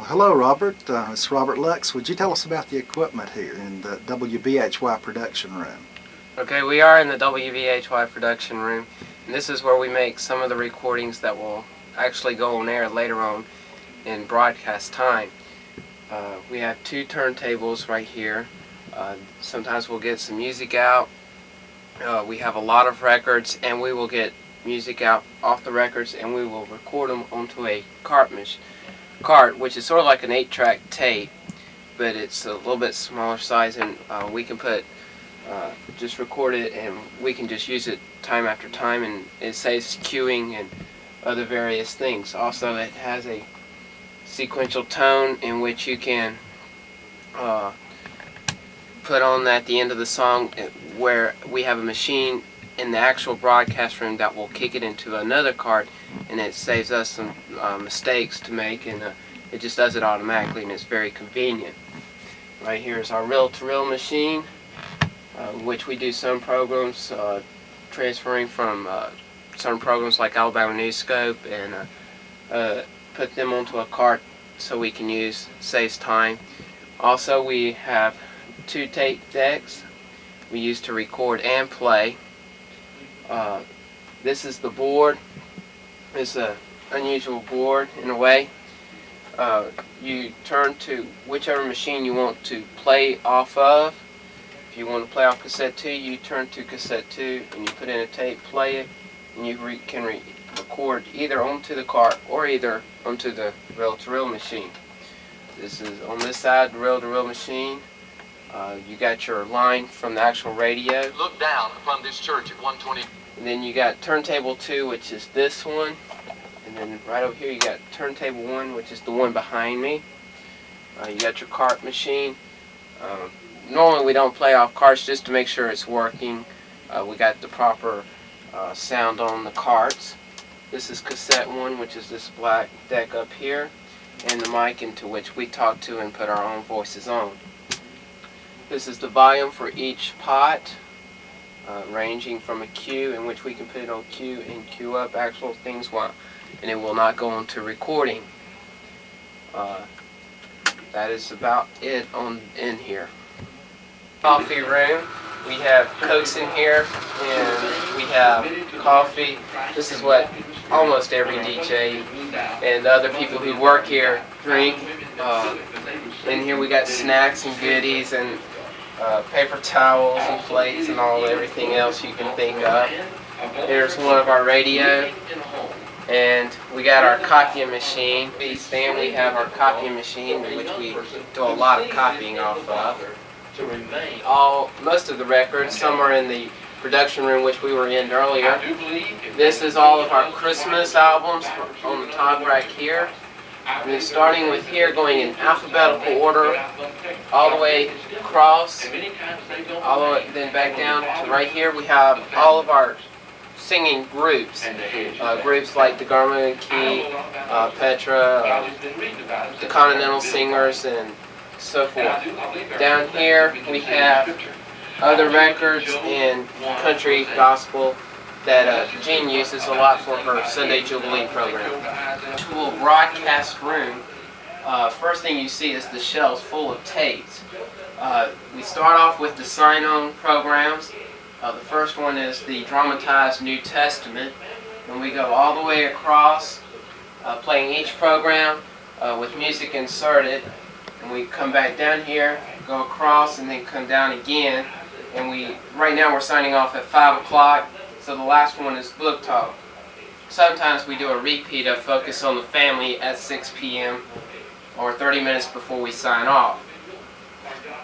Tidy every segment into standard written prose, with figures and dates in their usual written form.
Hello, Robert. It's Robert Lutz. Would you tell us about the equipment here in the WBHY production room? Okay, we are in the WBHY production room, and this is where we make some of the recordings that will actually go on air later on in broadcast time. We have two turntables right here. Sometimes we'll get some music out. We have a lot of records, and we will get music out off the records, and we will record them onto a cart, which is sort of like an 8-track tape, but it's a little bit smaller size, and we can just record it, and we can just use it time after time, and it saves queuing and other various things. Also, it has a sequential tone in which you can put on at the end of the song, where we have a machine in the actual broadcast room that will kick it into another cart, and it saves us some mistakes to make, and it just does it automatically, and it's very convenient. Right here is our reel-to-reel machine, which we do some programs, transferring from some programs like Alabama Newscope, and put them onto a cart so we can use, saves time. Also, we have 2 tape decks we use to record and play. This is the board. It's an unusual board in a way. You turn to whichever machine you want to play off of. If you want to play off cassette 2, you turn to cassette 2 and you put in a tape, play it, and you can record either onto the cart or either onto the reel-to-reel machine. This is on this side, the reel-to-reel machine. You got your line from the actual radio. Look down upon this church at 120. And then you got turntable 2, which is this one. And then right over here you got turntable 1, which is the one behind me. You got your cart machine. Normally we don't play off carts just to make sure it's working. We got the proper sound on the carts. This is cassette 1, which is this black deck up here, and the mic into which we talk to and put our own voices on. This is the volume for each pot, ranging from a cue in which we can put it on cue and cue up actual things, and it will not go into recording. That is about it in here. Coffee room. We have Cokes in here, and we have coffee. This is what almost every DJ and other people who work here drink. In here we got snacks and goodies and paper towels and plates and everything else you can think of. Here's one of our radio, and we got our copying machine. Then we have our copying machine, which we do a lot of copying off of. Most of the records, some are in the production room which we were in earlier. This is all of our Christmas albums on the top right here. And then starting with here, going in alphabetical order, all the way across, then back down to right here, we have all of our singing groups. Groups like the Garmo and Key, Petra, the Continental Singers, and so forth. Down here we have other records in country gospel that Jean uses a lot for her Sunday Jubilee program. Actual broadcast room, first thing you see is the shelves full of tapes. We start off with the sign-on programs. The first one is the dramatized New Testament, and we go all the way across, playing each program with music inserted. And we come back down here, go across, and then come down again. And right now we're signing off at 5 o'clock, so the last one is Book Talk. Sometimes we do a repeat of Focus on the Family at 6 p.m. or 30 minutes before we sign off.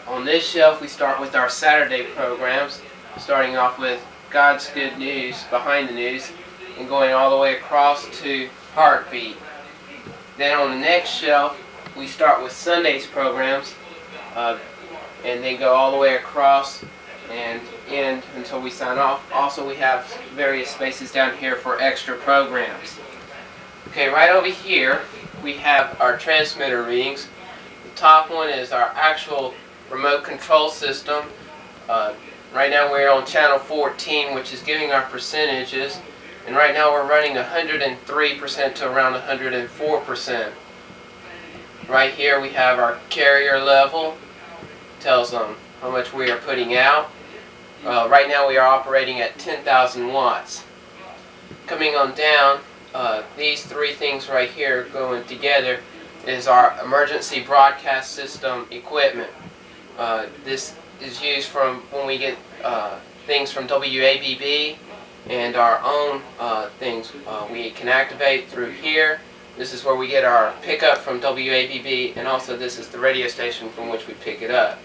On this shelf we start with our Saturday programs, starting off with God's Good News, Behind the News, and going all the way across to Heartbeat. Then on the next shelf we start with Sunday's programs, and then go all the way across and end until we sign off. Also, we have various spaces down here for extra programs. Okay, right over here we have our transmitter readings. The top one is our actual remote control system. Right now we're on channel 14, which is giving our percentages, and right now we're running 103% to around 104%. Right here we have our carrier level. Tells them how much we are putting out. Right now we are operating at 10,000 watts. Coming on down, these three things right here going together is our emergency broadcast system equipment. This is used from when we get things from WABB and our own things we can activate through here. This is where we get our pickup from WABB, and also this is the radio station from which we pick it up.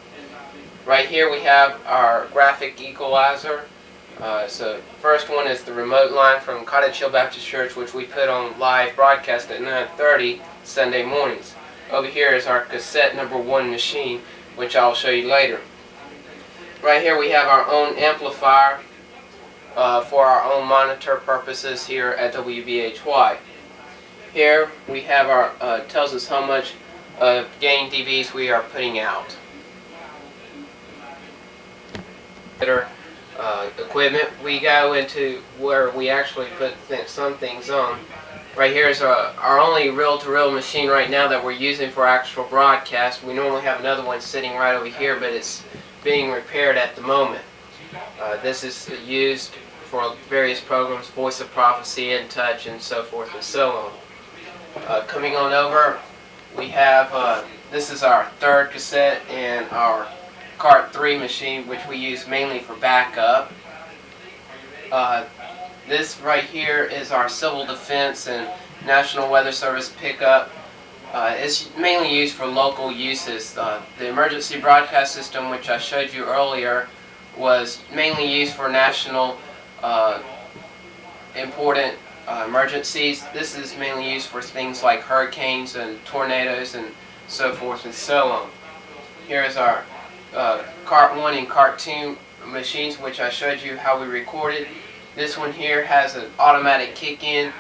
Right here we have our graphic equalizer. So first one is the remote line from Cottage Hill Baptist Church, which we put on live broadcast at 9:30 Sunday mornings. Over here is our cassette number 1 machine, which I'll show you later. Right here we have our own amplifier for our own monitor purposes here at WBHY. Here we have our tells us how much gain dBs we are putting out. Equipment, we go into where we actually put some things on. Right here is our only reel-to-reel machine right now that we're using for actual broadcast. We normally have another one sitting right over here, but it's being repaired at the moment. This is used for various programs, Voice of Prophecy, In Touch, and so forth and so on. Coming on over, we have, this is our third cassette and our Cart 3 machine, which we use mainly for backup. This right here is our Civil Defense and National Weather Service pickup. It's mainly used for local uses. The emergency broadcast system, which I showed you earlier, was mainly used for national important emergencies. This is mainly used for things like hurricanes and tornadoes and so forth and so on. Here is our Cart 1 and Cart 2 machines, which I showed you how we recorded. This one here has an automatic kick-in.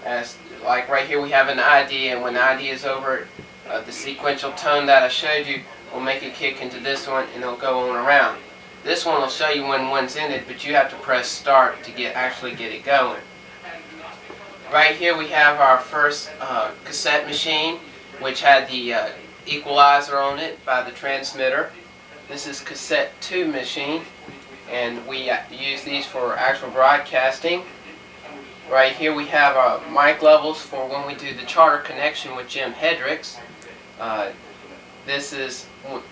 As like right here we have an ID, and when the ID is over, the sequential tone that I showed you will make it kick into this one, and it'll go on around. This one will show you when one's ended, but you have to press start to actually get it going. Right here we have our first cassette machine, which had the equalizer on it by the transmitter. This is cassette 2 machine, and we use these for actual broadcasting. Right here we have our mic levels for when we do the charter connection with Jim Hedricks. This is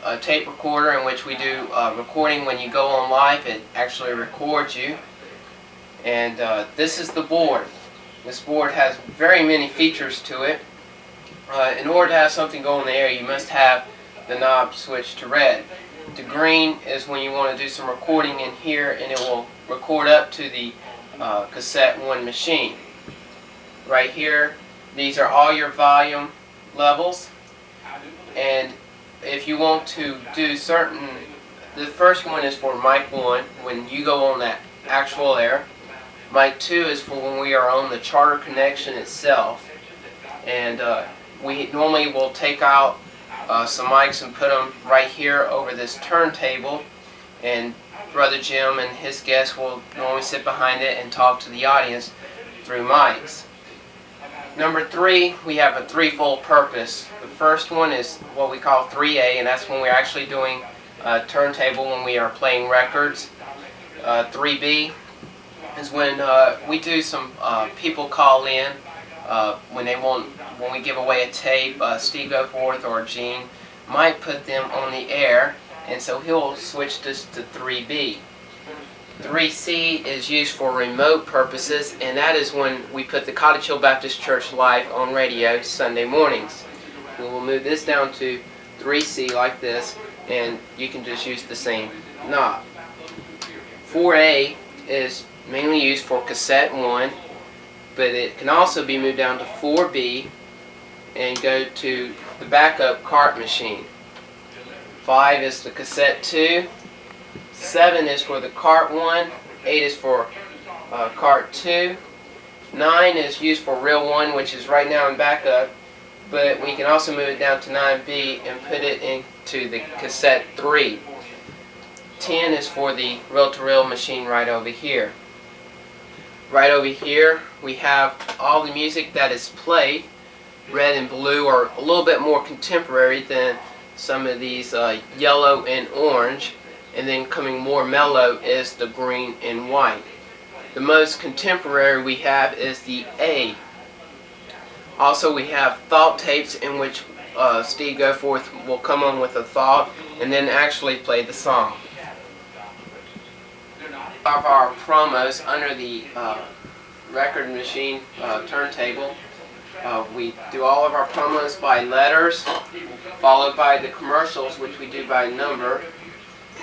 a tape recorder in which we do recording. When you go on live, it actually records you. And this is the board. This board has very many features to it. In order to have something go in the air, you must have the knob switched to red. The green is when you want to do some recording in here, and it will record up to the cassette 1 machine. Right here, these are all your volume levels, and if you want to do certain, the first one is for mic 1 when you go on that actual air. Mic 2 is for when we are on the charter connection itself, and we normally will take out some mics and put them right here over this turntable, and Brother Jim and his guests will normally sit behind it and talk to the audience through mics. Number 3, we have a threefold purpose. The first one is what we call 3A, and that's when we're actually doing a turntable when we are playing records. 3B is when we do some people call in when we give away a tape. Steve Goforth or Gene might put them on the air, and so he'll switch this to 3B. 3C is used for remote purposes, and that is when we put the Cottage Hill Baptist Church live on radio Sunday mornings. We will move this down to 3C like this, and you can just use the same knob. 4A is mainly used for cassette 1, but it can also be moved down to 4B and go to the backup cart machine. 5 is the cassette 2. 7 is for the cart 1. 8 is for cart 2. 9 is used for reel 1, which is right now in backup, but we can also move it down to 9B and put it into the cassette 3. 10 is for the reel-to-reel machine right over here. Right over here we have all the music that is played. red and blue are a little bit more contemporary than some of these yellow and orange, and then coming more mellow is the green and white. The most contemporary we have is the A. Also, we have thought tapes in which Steve Goforth will come on with a thought and then actually play the song. Of our promos under the record machine turntable, we do all of our promos by letters, followed by the commercials, which we do by number.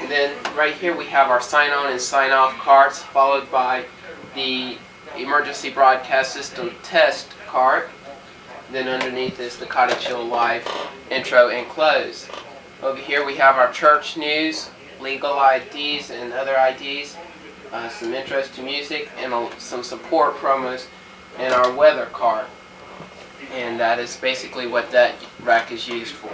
And then right here we have our sign-on and sign-off cards, followed by the emergency broadcast system test card. Then underneath is the Cottage Hill Live intro and close. Over here we have our church news, legal IDs and other IDs, some intros to music, and some support promos, and our weather card. And that is basically what that rack is used for.